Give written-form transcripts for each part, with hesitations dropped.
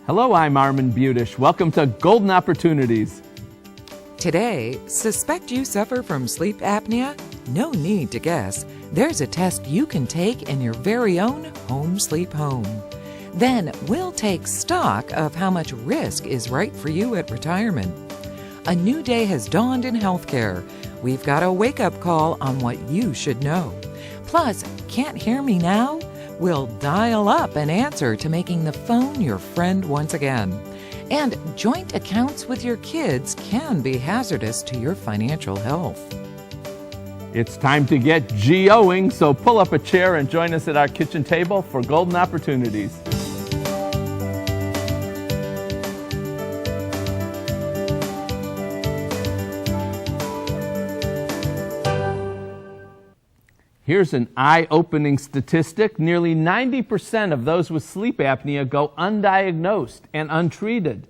Hello, I'm Armin Budish. Welcome to Golden Opportunities. Today, suspect you suffer from sleep apnea? No need to guess. There's a test you can take in your very own home sleep home. Then we'll take stock of how much risk is right for you at retirement. A new day has dawned in healthcare. We've got a wake-up call on what you should know. Plus, can't hear me now? We'll dial up an answer to making the phone your friend once again. And joint accounts with your kids can be hazardous to your financial health. It's time to get GOing, so pull up a chair and join us at our kitchen table for Golden Opportunities. Here's an eye-opening statistic. Nearly 90% of those with sleep apnea go undiagnosed and untreated.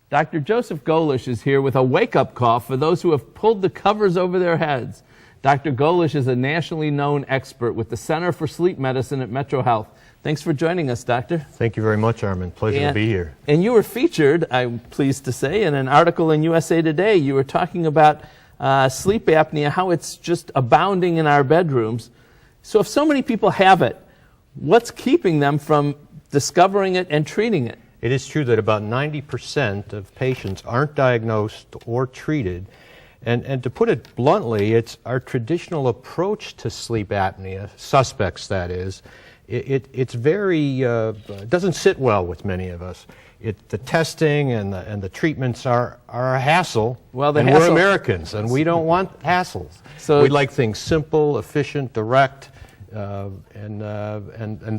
Dr. Joseph Golish is here with a wake-up call for those who have pulled the covers over their heads. Dr. Golish is a nationally known expert with the Center for Sleep Medicine at Metro Health. Thanks for joining us, Doctor. Thank you very much, Armin. Pleasure to be here. And you were featured, I'm pleased to say, in an article in USA Today. You were talking about sleep apnea, how it's just abounding in our bedrooms. So if so many people have it, what's keeping them from discovering it and treating it? It is true that about 90% of patients aren't diagnosed or treated. And to put it bluntly, it's our traditional approach to sleep apnea, suspects that is, it's very, doesn't sit well with many of us. The testing and the treatments are a hassle. Well, and we're Americans, and we don't want hassles. So we like things simple, efficient, direct, and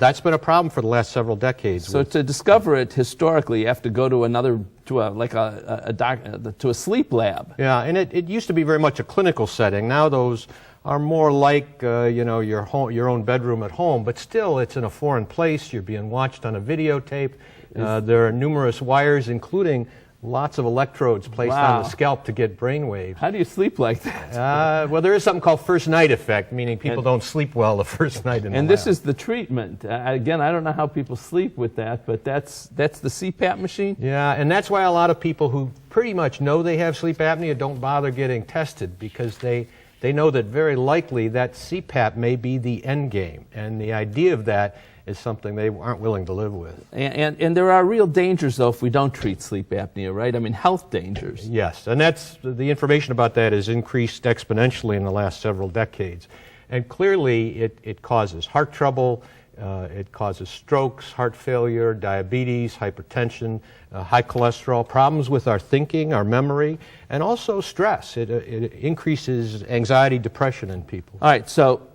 that's been a problem for the last several decades. So to discover it historically, you have to go to to a sleep lab. Yeah, and it used to be very much a clinical setting. Now those are more like your own bedroom at home, but still it's in a foreign place. You're being watched on a videotape. There are numerous wires, including lots of electrodes placed on the scalp to get brain waves. How do you sleep like that? Well, there is something called first night effect, meaning people don't sleep well the first night in the lab. And this is the treatment. Again, I don't know how people sleep with that, but that's the CPAP machine? Yeah, and that's why a lot of people who pretty much know they have sleep apnea don't bother getting tested, because they know that very likely that CPAP may be the end game. And the idea of that is something they aren't willing to live with. And there are real dangers, though, if we don't treat sleep apnea, right? I mean, health dangers. Yes, and the information about that has increased exponentially in the last several decades. And clearly, it causes heart trouble, it causes strokes, heart failure, diabetes, hypertension, high cholesterol, problems with our thinking, our memory, and also stress. It increases anxiety, depression in people. All right, so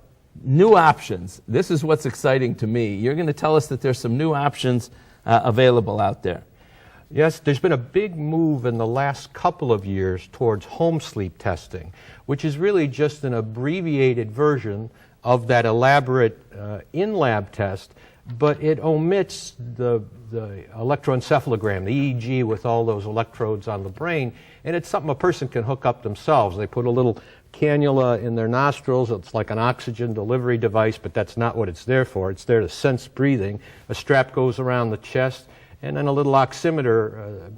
new options. This is what's exciting to me. You're going to tell us that there's some new options available out there. Yes, there's been a big move in the last couple of years towards home sleep testing, which is really just an abbreviated version of that elaborate in-lab test, but it omits the electroencephalogram, the EEG with all those electrodes on the brain, and it's something a person can hook up themselves. They put a little cannula in their nostrils. It's like an oxygen delivery device, but that's not what it's there for. It's there to sense breathing. A strap goes around the chest, and then a little oximeter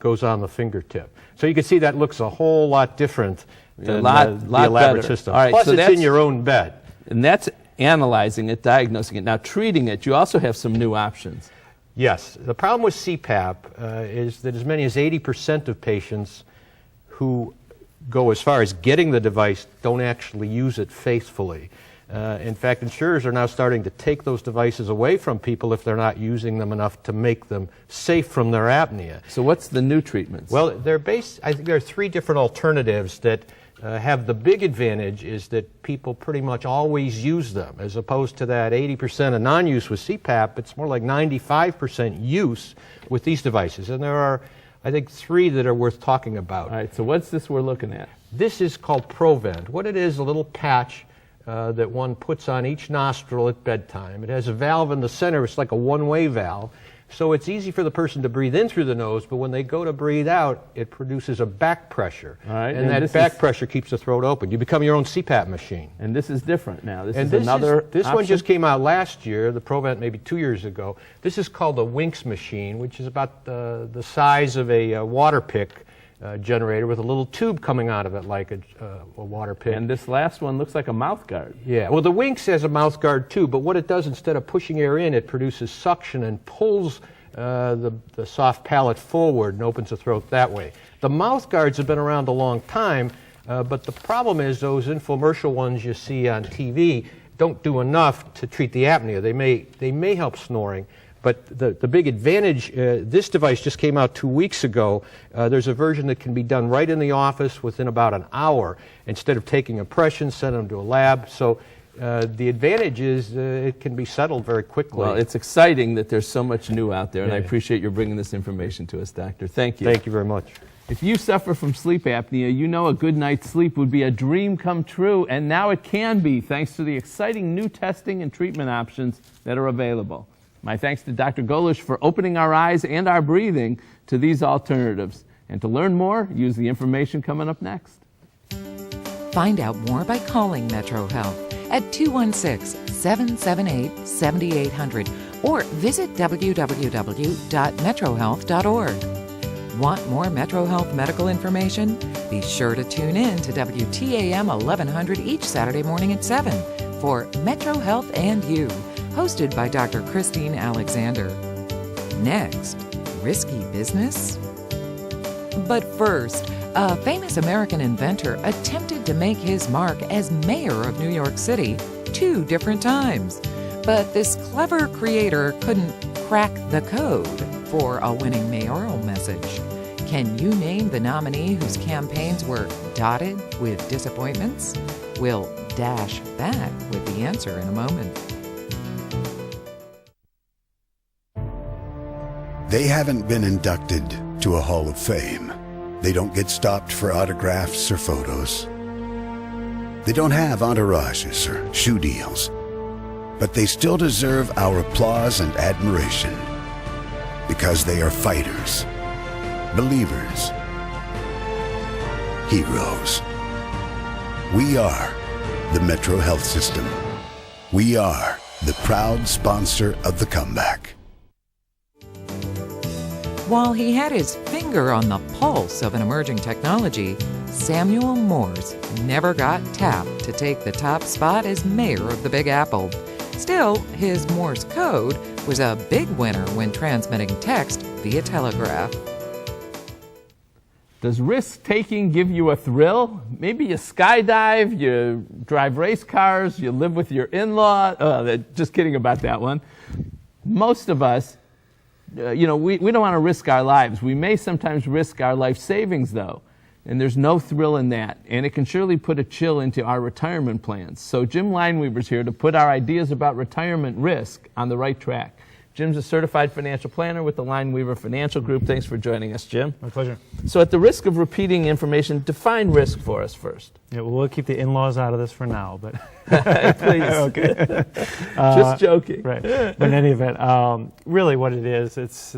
goes on the fingertip. So you can see that looks a whole lot different than the elaborate system. All right, plus, so it's in your own bed. And that's analyzing it, diagnosing it. Now, treating it, you also have some new options. Yes. The problem with CPAP is that as many as 80% of patients who go as far as getting the device don't actually use it faithfully. In fact, insurers are now starting to take those devices away from people if they're not using them enough to make them safe from their apnea. So what's the new treatments? Well, I think there are three different alternatives that have the big advantage is that people pretty much always use them, as opposed to that 80% of non-use with CPAP. It's more like 95% use with these devices. And there are, I think, three that are worth talking about. All right, so what's this we're looking at? This is called ProVent. What it is, a little patch that one puts on each nostril at bedtime. It has a valve in the center. It's like a one-way valve So it's easy for the person to breathe in through the nose, but when they go to breathe out, it produces a back pressure. All right, and that back pressure keeps the throat open. You become your own CPAP machine. And this is different now. This This option? one just came out last year, the Provent maybe 2 years ago. This is called the Winx machine, which is about the size of a water pick generator with a little tube coming out of it like a water pick. And this last one looks like a mouth guard. Yeah, well, the Winx has a mouth guard too, but what it does, instead of pushing air in, it produces suction and pulls the soft palate forward and opens the throat that way. The mouth guards have been around a long time, but the problem is those infomercial ones you see on TV don't do enough to treat the apnea. They may help snoring. But the big advantage, this device just came out 2 weeks ago. There's a version that can be done right in the office within about an hour instead of taking impressions, send them to a lab. So the advantage is it can be settled very quickly. Well, it's exciting that there's so much new out there, and I appreciate your bringing this information to us, Doctor. Thank you. Thank you very much. If you suffer from sleep apnea, you know a good night's sleep would be a dream come true, and now it can be thanks to the exciting new testing and treatment options that are available. My thanks to Dr. Golish for opening our eyes and our breathing to these alternatives. And to learn more, use the information coming up next. Find out more by calling Metro Health at 216-778-7800 or visit www.metrohealth.org. Want more Metro Health medical information? Be sure to tune in to WTAM 1100 each Saturday morning at 7 for Metro Health and You, hosted by Dr. Christine Alexander. Next, risky business? But first, a famous American inventor attempted to make his mark as mayor of New York City 2 different times. But this clever creator couldn't crack the code for a winning mayoral message. Can you name the nominee whose campaigns were dotted with disappointments? We'll dash back with the answer in a moment. They haven't been inducted to a Hall of Fame. They don't get stopped for autographs or photos. They don't have entourages or shoe deals. But they still deserve our applause and admiration because they are fighters, believers, heroes. We are the Metro Health System. We are the proud sponsor of the comeback. While he had his finger on the pulse of an emerging technology, Samuel Morse never got tapped to take the top spot as mayor of the Big Apple. Still, his Morse code was a big winner when transmitting text via telegraph. Does risk-taking give you a thrill? Maybe you skydive, you drive race cars, you live with your in-law. Just kidding about that one. Most of us, we don't want to risk our lives. We may sometimes risk our life savings, though, and there's no thrill in that, and it can surely put a chill into our retirement plans. So Jim Lineweaver's here to put our ideas about retirement risk on the right track. Jim's a certified financial planner with the Lineweaver Financial Group. Thanks for joining us, Jim. My pleasure. So at the risk of repeating information, define risk for us first. Yeah, well, we'll keep the in-laws out of this for now, but Please. okay. Just joking. Right. But in any event, really what it is, it's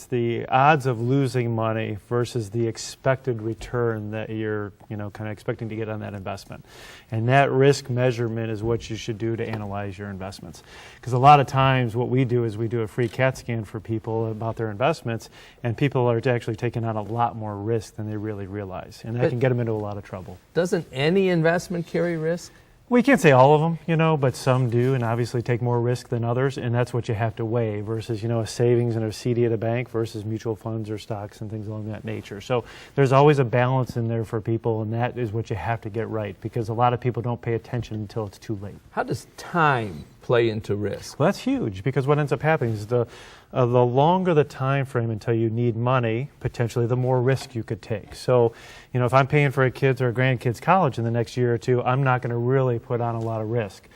the odds of losing money versus the expected return that you're, kind of expecting to get on that investment. And that risk measurement is what you should do to analyze your investments. Because a lot of times what we do is we do a free CAT scan for people about their investments, and people are actually taking on a lot more risk than they really realize. And that can get them into a lot of trouble. Doesn't any investment carry risk? We can't say all of them, but some do, and obviously take more risk than others, and that's what you have to weigh versus, a savings and a CD at a bank versus mutual funds or stocks and things along that nature. So there's always a balance in there for people, and that is what you have to get right, because a lot of people don't pay attention until it's too late. How does time play into risk? Well, that's huge, because what ends up happening is the longer the time frame until you need money, potentially, the more risk you could take. So, if I'm paying for a kid's or a grandkid's college in the next year or two, I'm not going to really put on a lot of risk.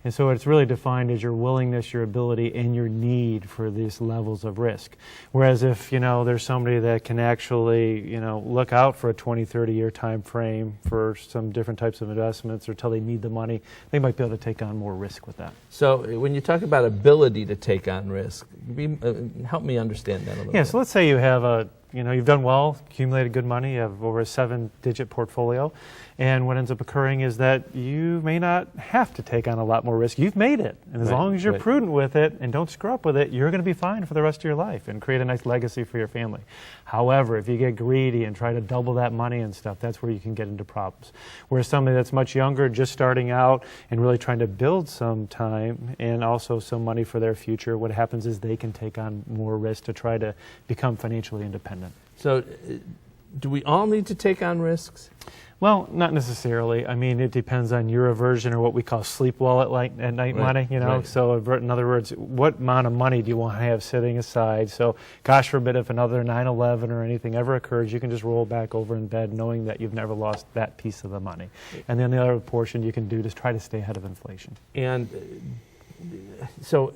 And so it's really defined as your willingness, your ability, and your need for these levels of risk. Whereas if, there's somebody that can actually, look out for a 20, 30-year time frame for some different types of investments or till they need the money, they might be able to take on more risk with that. So when you talk about ability to take on risk, help me understand that a little bit. Yeah, so let's say you have you've done well, accumulated good money, you have over a 7-digit portfolio, and what ends up occurring is that you may not have to take on a lot more risk. You've made it, and as long as you're prudent with it and don't screw up with it, you're going to be fine for the rest of your life and create a nice legacy for your family. However, if you get greedy and try to double that money and stuff, that's where you can get into problems. Whereas somebody that's much younger, just starting out and really trying to build some time and also some money for their future, what happens is they can take on more risk to try to become financially independent. So do we all need to take on risks? Well, not necessarily. I mean, it depends on your aversion or what we call sleep well at night money, So in other words, what amount of money do you want to have sitting aside? So gosh forbid if another 9/11 or anything ever occurs, you can just roll back over in bed knowing that you've never lost that piece of the money. And then the other portion you can do is try to stay ahead of inflation. And so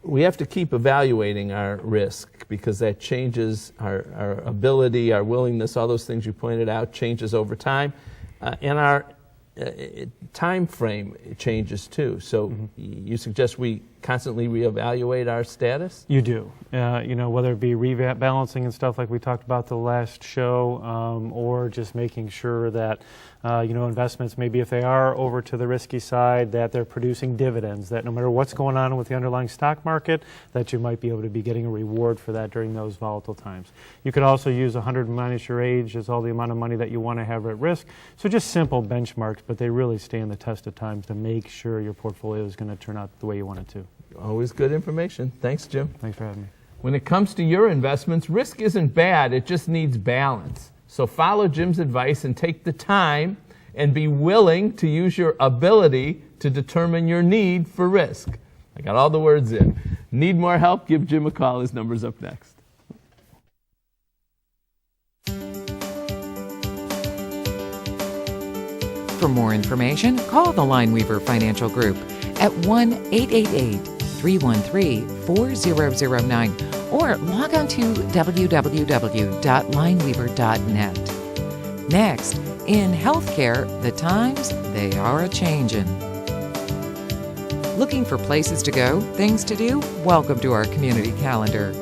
we have to keep evaluating our risk because that changes our ability, our willingness, all those things you pointed out changes over time. And our time frame changes too. So you suggest we constantly reevaluate our status? You do. Whether it be rebalancing and stuff like we talked about the last show, or just making sure that, investments, maybe if they are over to the risky side, that they're producing dividends, that no matter what's going on with the underlying stock market, that you might be able to be getting a reward for that during those volatile times. You could also use 100 minus your age as all the amount of money that you want to have at risk. So just simple benchmarks, but they really stand the test of time to make sure your portfolio is going to turn out the way you want it to. Always good information. Thanks, Jim. Thanks for having me. When it comes to your investments, risk isn't bad, it just needs balance. So follow Jim's advice and take the time and be willing to use your ability to determine your need for risk. I got all the words in. Need more help? Give Jim a call. His number's up next. For more information, call the Lineweaver Financial Group at 1-888-313-4009 or log on to www.lineweaver.net. Next, in healthcare, the times, they are a-changin'. Looking for places to go, things to do? Welcome to our community calendar.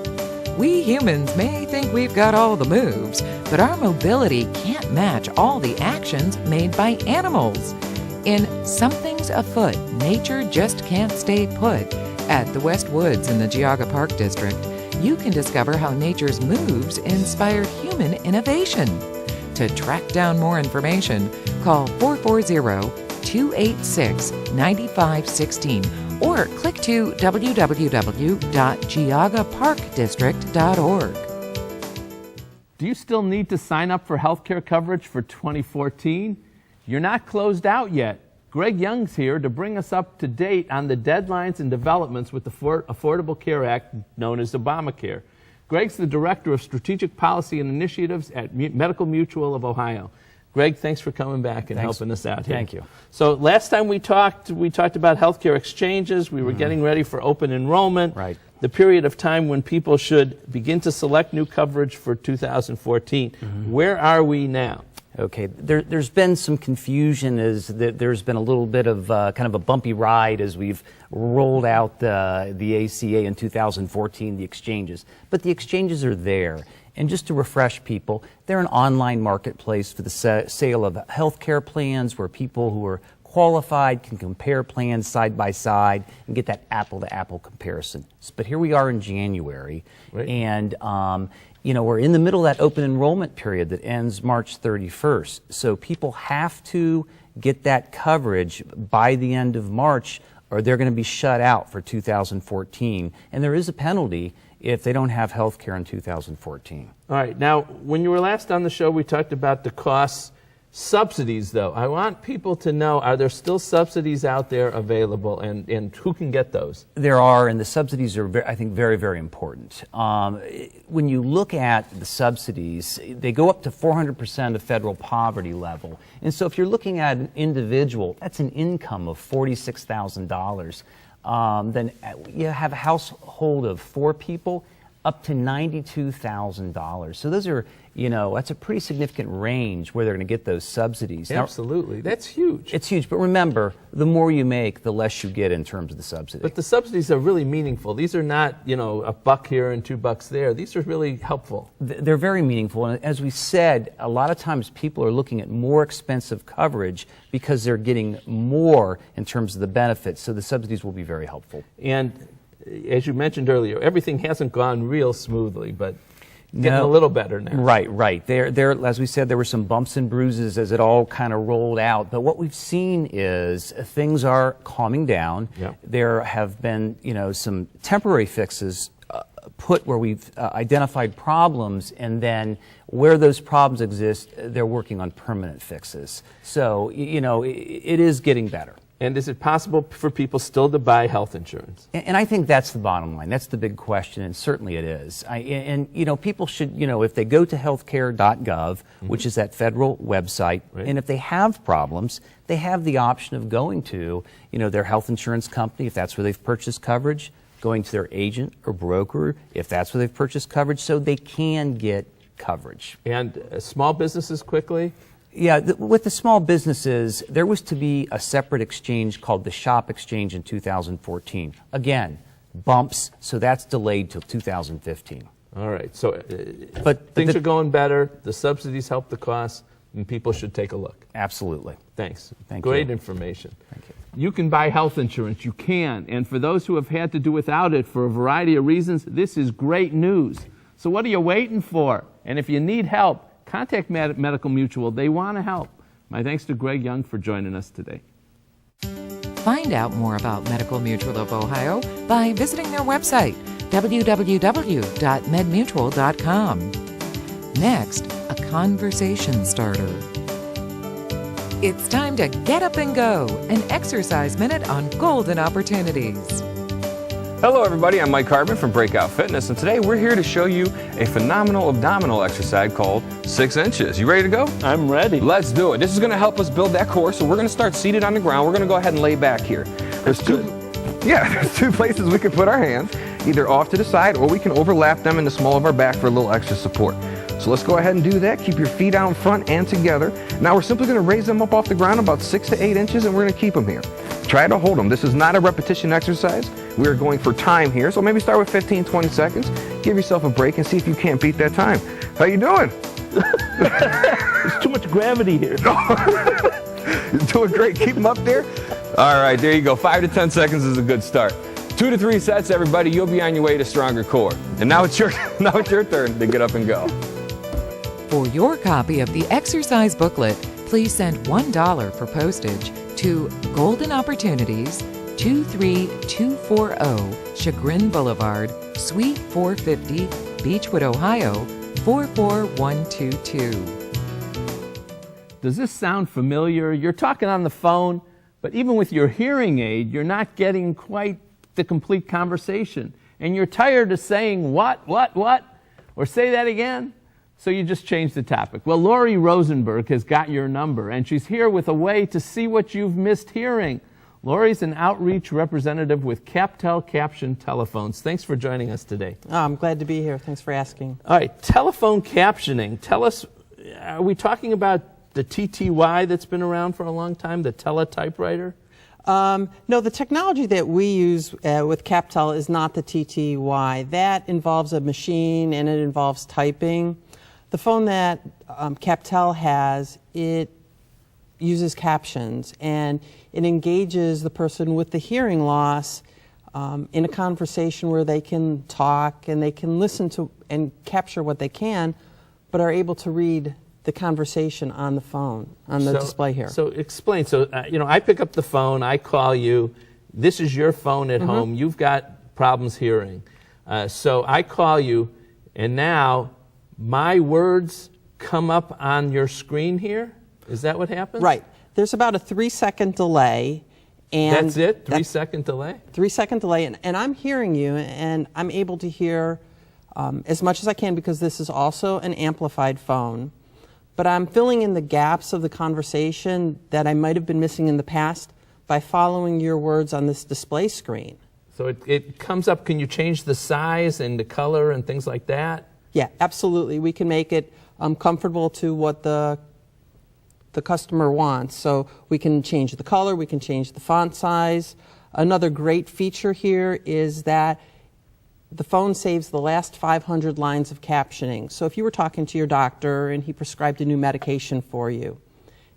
We humans may think we've got all the moves, but our mobility can't match all the actions made by animals. In Something's Afoot, Nature Just Can't Stay Put at the West Woods in the Geauga Park District, you can discover how nature's moves inspired human innovation. To track down more information, call 440-286-9516 or click to www.geaugaparkdistrict.org. Do you still need to sign up for healthcare coverage for 2014? You're not closed out yet. Greg Young's here to bring us up to date on the deadlines and developments with the Affordable Care Act, known as Obamacare. Greg's the Director of Strategic Policy and Initiatives at Medical Mutual of Ohio. Greg, thanks for coming back and helping us out here. Thank you. So last time we talked about healthcare exchanges. We were getting ready for open enrollment. Right. The period of time when people should begin to select new coverage for 2014. Where are we now? Okay, there's been some confusion as there's been a little bit of kind of a bumpy ride as we've rolled out the ACA in 2014, the exchanges. But the exchanges are there. And just to refresh people, they're an online marketplace for the sale of health care plans where people who are qualified can compare plans side by side and get that apple-to-apple comparison. But here we are in January, and we're in the middle of that open enrollment period that ends March 31st. So people have to get that coverage by the end of March or they're going to be shut out for 2014. And there is a penalty if they don't have health care in 2014. All right. Now, when you were last on the show, we talked about the costs Subsidies, though. I want people to know, are there still subsidies out there available, and who can get those? There are, and the subsidies are, I think, very, very important. When you look at the subsidies, they go up to 400% of federal poverty level. And so if you're looking at an individual, that's an income of $46,000. Then you have a household of 4 people, up to $92,000. So those are, that's a pretty significant range where they're going to get those subsidies. Absolutely. Now, that's huge. It's huge. But remember, the more you make, the less you get in terms of the subsidy. But the subsidies are really meaningful. These are not, a buck here and $2 there. These are really helpful. They're very meaningful. And as we said, a lot of times people are looking at more expensive coverage because they're getting more in terms of the benefits. So the subsidies will be very helpful. And as you mentioned earlier, everything hasn't gone real smoothly, but getting a little better now. Right. There, as we said, there were some bumps and bruises as it all kind of rolled out. But what we've seen is things are calming down. Yep. There have been, some temporary fixes put where we've identified problems, and then where those problems exist, they're working on permanent fixes. So, it is getting better. And is it possible for people still to buy health insurance? And I think that's the bottom line. That's the big question, and certainly it is. People should, if they go to healthcare.gov, which is that federal website, right, and if they have problems, they have the option of going to, their health insurance company, if that's where they've purchased coverage, going to their agent or broker, if that's where they've purchased coverage, so they can get coverage. And small businesses quickly? Yeah, with the small businesses, there was to be a separate exchange called the Shop Exchange in 2014. Again, bumps, so that's delayed till 2015. All right, so but things are going better, the subsidies help the costs, and people should take a look. Absolutely. Thanks. Thank Great you. information. Thank you. You can buy health insurance, you can, and for those who have had to do without it for a variety of reasons, this is great news. So what are you waiting for? And if you need help, contact Medical Mutual. They want to help. My thanks to Greg Young for joining us today. Find out more about Medical Mutual of Ohio by visiting their website, www.medmutual.com. Next, a conversation starter. It's time to get up and go, an exercise minute on golden opportunities. Hello everybody, I'm Mike Harbin from Breakout Fitness, and today we're here to show you a phenomenal abdominal exercise called 6 inches. You ready to go? I'm ready. Let's do it. This is going to help us build that core, so we're going to start seated on the ground. We're going to go ahead and lay back here. There's two places we can put our hands, either off to the side or we can overlap them in the small of our back for a little extra support. So let's go ahead and do that. Keep your feet out in front and together. Now we're simply going to raise them up off the ground about 6 to 8 inches, and we're going to keep them here. Try to hold them. This is not a repetition exercise. We are going for time here, so maybe start with 15, 20 seconds. Give yourself a break and see if you can't beat that time. How you doing? There's too much gravity here. You're doing great. Keep them up there. All right, there you go. 5 to 10 seconds is a good start. 2 to 3 sets, everybody. You'll be on your way to stronger core. And now it's your turn to get up and go. For your copy of the exercise booklet, please send $1 for postage to Golden Opportunities, 23240 Chagrin Boulevard, Suite 450, Beechwood, Ohio, 44122. Does this sound familiar? You're talking on the phone, but even with your hearing aid, you're not getting quite the complete conversation. And you're tired of saying, what, or say that again? So you just changed the topic. Well, Lori Rosenberg has got your number, and she's here with a way to see what you've missed hearing. Lori's an outreach representative with Caption telephones. Thanks for joining us today. Oh, I'm glad to be here. Thanks for asking. All right, telephone captioning. Tell us, are we talking about the TTY that's been around for a long time, the teletypewriter? No, the technology that we use with CapTel is not the TTY. That involves a machine and it involves typing. The phone that CapTel has, it uses captions and it engages the person with the hearing loss in a conversation where they can talk and they can listen to and capture what they can, but are able to read the conversation on the phone, on the display here. So explain. So, I pick up the phone, I call you. This is your phone at home. You've got problems hearing. So I call you, and now my words come up on your screen here? Is that what happens? Right. There's about a 3-second delay. And that's it? 3-second delay? 3-second delay. And I'm hearing you, and I'm able to hear as much as I can because this is also an amplified phone. But I'm filling in the gaps of the conversation that I might have been missing in the past by following your words on this display screen. So it comes up, can you change the size and the color and things like that? Yeah, absolutely. We can make it comfortable to what the customer wants. So we can change the color, we can change the font size. Another great feature here is that the phone saves the last 500 lines of captioning. So if you were talking to your doctor and he prescribed a new medication for you,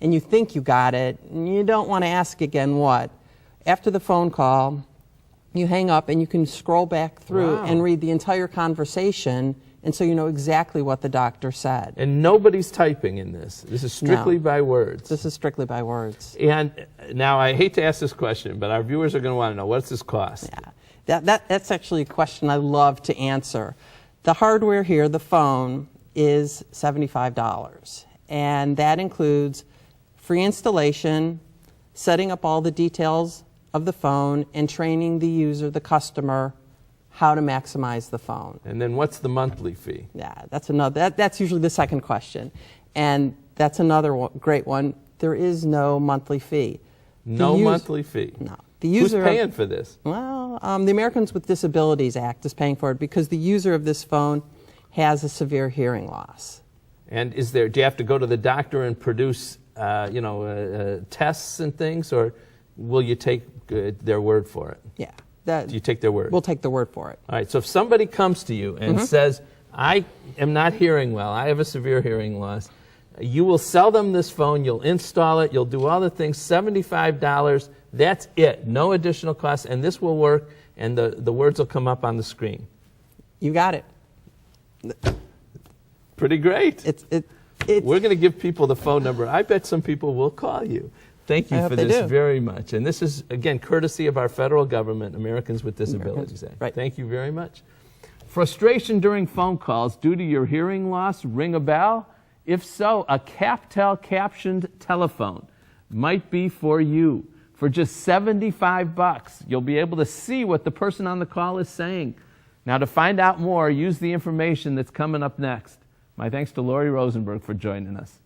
and you think you got it, and you don't want to ask again what, after the phone call, you hang up and you can scroll back through and read the entire conversation, and so you know exactly what the doctor said. And nobody's typing in this. This is strictly by words. This is strictly by words. And now I hate to ask this question, but our viewers are going to want to know, what's this cost? Yeah. That's actually a question I love to answer. The hardware here, the phone, is $75. And that includes free installation, setting up all the details of the phone, and training the user, the customer, how to maximize the phone. And then what's the monthly fee? Yeah, that's usually the second question. And that's another great one. There is no monthly fee. No monthly fee? No. Who's paying for this? Well, the Americans with Disabilities Act is paying for it because the user of this phone has a severe hearing loss. And do you have to go to the doctor and produce, tests and things, or will you take their word for it? Yeah. Do you take their word? We'll take the word for it. All right, so if somebody comes to you and says, I am not hearing well, I have a severe hearing loss, you will sell them this phone, you'll install it, you'll do all the things, $75, that's it, no additional cost, and this will work, and the words will come up on the screen. You got it. Pretty great. We're going to give people the phone number. I bet some people will call you. Thank you for this very much. And this is, again, courtesy of our federal government, Americans with Disabilities Act. Right. Thank you very much. Frustration during phone calls due to your hearing loss, ring a bell? If so, a Captel captioned telephone might be for you. For just $75, you'll be able to see what the person on the call is saying. Now, to find out more, use the information that's coming up next. My thanks to Lori Rosenberg for joining us.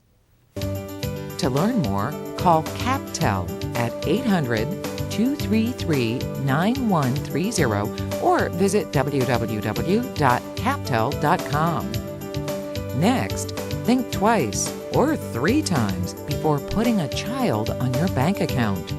To learn more, call Captel at 800-233-9130 or visit www.captel.com. Next, think twice or 3 times before putting a child on your bank account.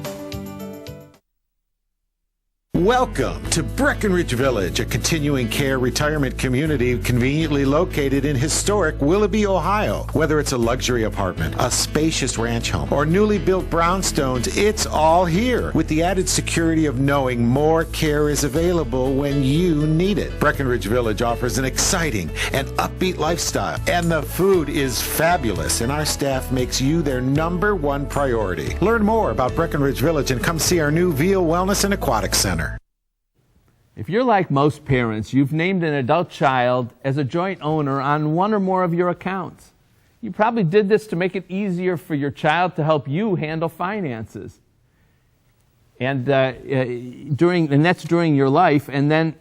Welcome to Breckenridge Village, a continuing care retirement community conveniently located in historic Willoughby, Ohio. Whether it's a luxury apartment, a spacious ranch home, or newly built brownstones, it's all here with the added security of knowing more care is available when you need it. Breckenridge Village offers an exciting and upbeat lifestyle, and the food is fabulous, and our staff makes you their #1 priority. Learn more about Breckenridge Village and come see our new Veal Wellness and Aquatic Center. If you're like most parents, you've named an adult child as a joint owner on one or more of your accounts. You probably did this to make it easier for your child to help you handle finances. And that's during your life, and then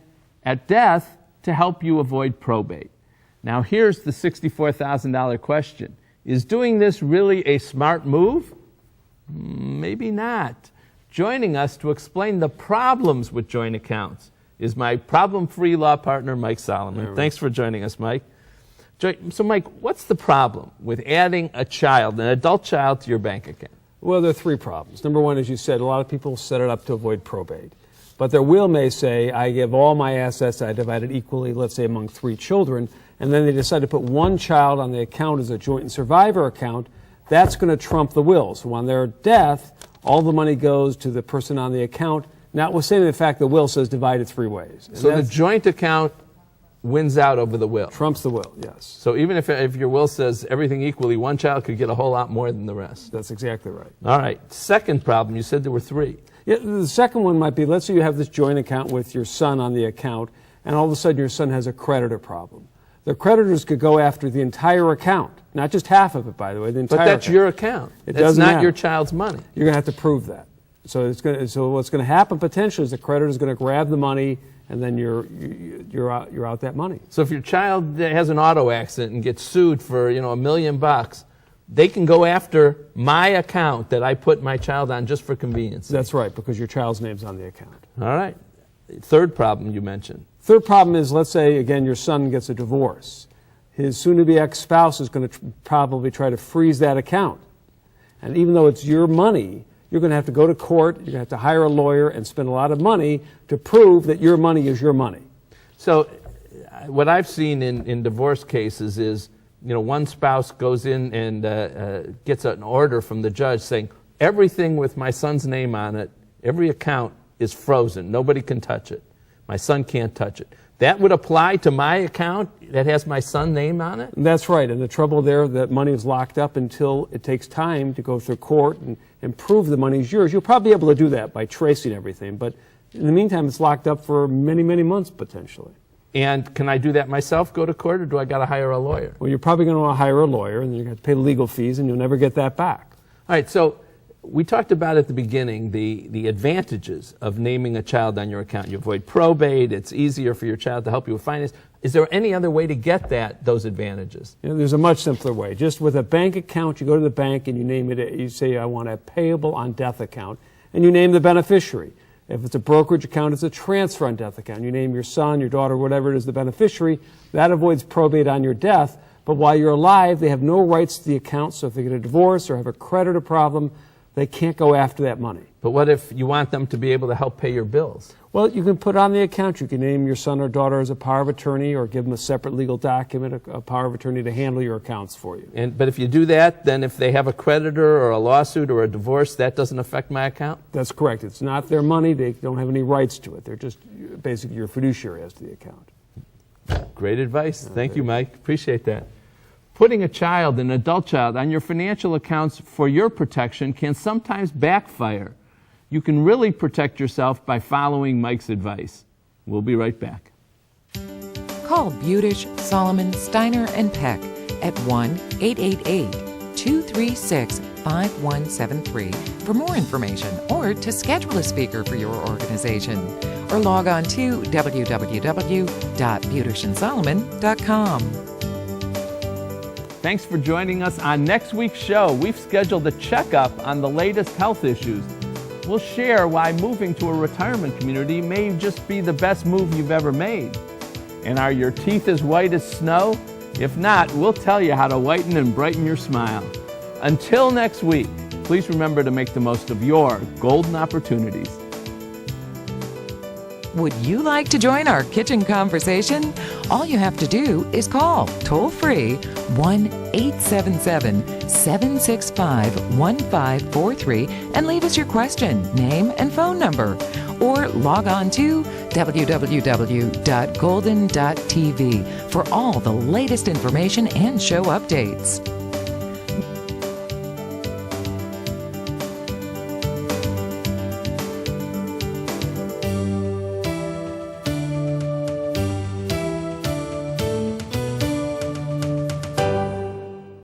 at death to help you avoid probate. Now here's the $64,000 question. Is doing this really a smart move? Maybe not. Joining us to explain the problems with joint accounts is my problem-free law partner, Mike Solomon. Thanks for joining us, Mike. So, Mike, what's the problem with adding a child, an adult child, to your bank account? Well, there are 3 problems. Number 1, as you said, a lot of people set it up to avoid probate. But their will may say, I give all my assets, I divide it equally, let's say, among 3 children, and then they decide to put one child on the account as a joint and survivor account. That's going to trump the will. So on their death, all the money goes to the person on the account, notwithstanding the fact the will says divide it 3 ways. And so the joint account wins out over the will. Trumps the will, yes. So even if your will says everything equally, one child could get a whole lot more than the rest. That's exactly right. All right. Second problem, you said there were 3. Yeah, the second one might be, let's say you have this joint account with your son on the account, and all of a sudden your son has a creditor problem. the creditors could go after the entire account, not just half of it, by the way, the entire But that's account. your account. It That's doesn't not matter. your child's money. You're going to have to prove that. So what's going to happen potentially is the creditor is going to grab the money, and then you're out that money. So if your child has an auto accident and gets sued for $1 million, they can go after my account that I put my child on just for convenience. That's right, because your child's name's on the account. All right. Third problem you mentioned. Third problem is, let's say, again, your son gets a divorce. His soon-to-be ex-spouse is going to probably try to freeze that account. And even though it's your money, you're going to have to go to court, you're going to have to hire a lawyer and spend a lot of money to prove that your money is your money. So what I've seen in divorce cases is, one spouse goes in and gets an order from the judge saying, everything with my son's name on it, every account is frozen. Nobody can touch it. My son can't touch it. That would apply to my account that has my son's name on it? That's right. And the trouble there, that money is locked up until it takes time to go through court and prove the money is yours. You'll probably be able to do that by tracing everything. But in the meantime, it's locked up for many, many months potentially. And can I do that myself, go to court, or do I got to hire a lawyer? Well, you're probably going to want to hire a lawyer, and you're going to pay the legal fees, and you'll never get that back. All right, so we talked about at the beginning the advantages of naming a child on your account. You avoid probate. It's easier for your child to help you with finance. Is there any other way to get those advantages? There's a much simpler way. Just with a bank account, you go to the bank and you name it. You say, I want a payable on death account, and you name the beneficiary. If it's a brokerage account, it's a transfer on death account. You name your son, your daughter, whatever it is, the beneficiary. That avoids probate on your death. But while you're alive, they have no rights to the account. So if they get a divorce or have a creditor problem, they can't go after that money. But what if you want them to be able to help pay your bills? Well, you can put on the account, you can name your son or daughter as a power of attorney, or give them a separate legal document, a power of attorney to handle your accounts for you. But if you do that, then if they have a creditor or a lawsuit or a divorce, that doesn't affect my account? That's correct. It's not their money. They don't have any rights to it. They're just basically your fiduciary as to the account. Great advice. Thank you, Mike. Appreciate that. Putting a child, an adult child, on your financial accounts for your protection can sometimes backfire. You can really protect yourself by following Mike's advice. We'll be right back. Call Budish, Solomon, Steiner, and Peck at 1-888-236-5173 for more information or to schedule a speaker for your organization. Or log on to www.budishandsolomon.com. Thanks for joining us on next week's show. We've scheduled a checkup on the latest health issues. We'll share why moving to a retirement community may just be the best move you've ever made. And are your teeth as white as snow? If not, we'll tell you how to whiten and brighten your smile. Until next week, please remember to make the most of your golden opportunities. Would you like to join our kitchen conversation? All you have to do is call toll-free 1-877-765-1543 and leave us your question, name, and phone number. Or log on to www.golden.tv for all the latest information and show updates.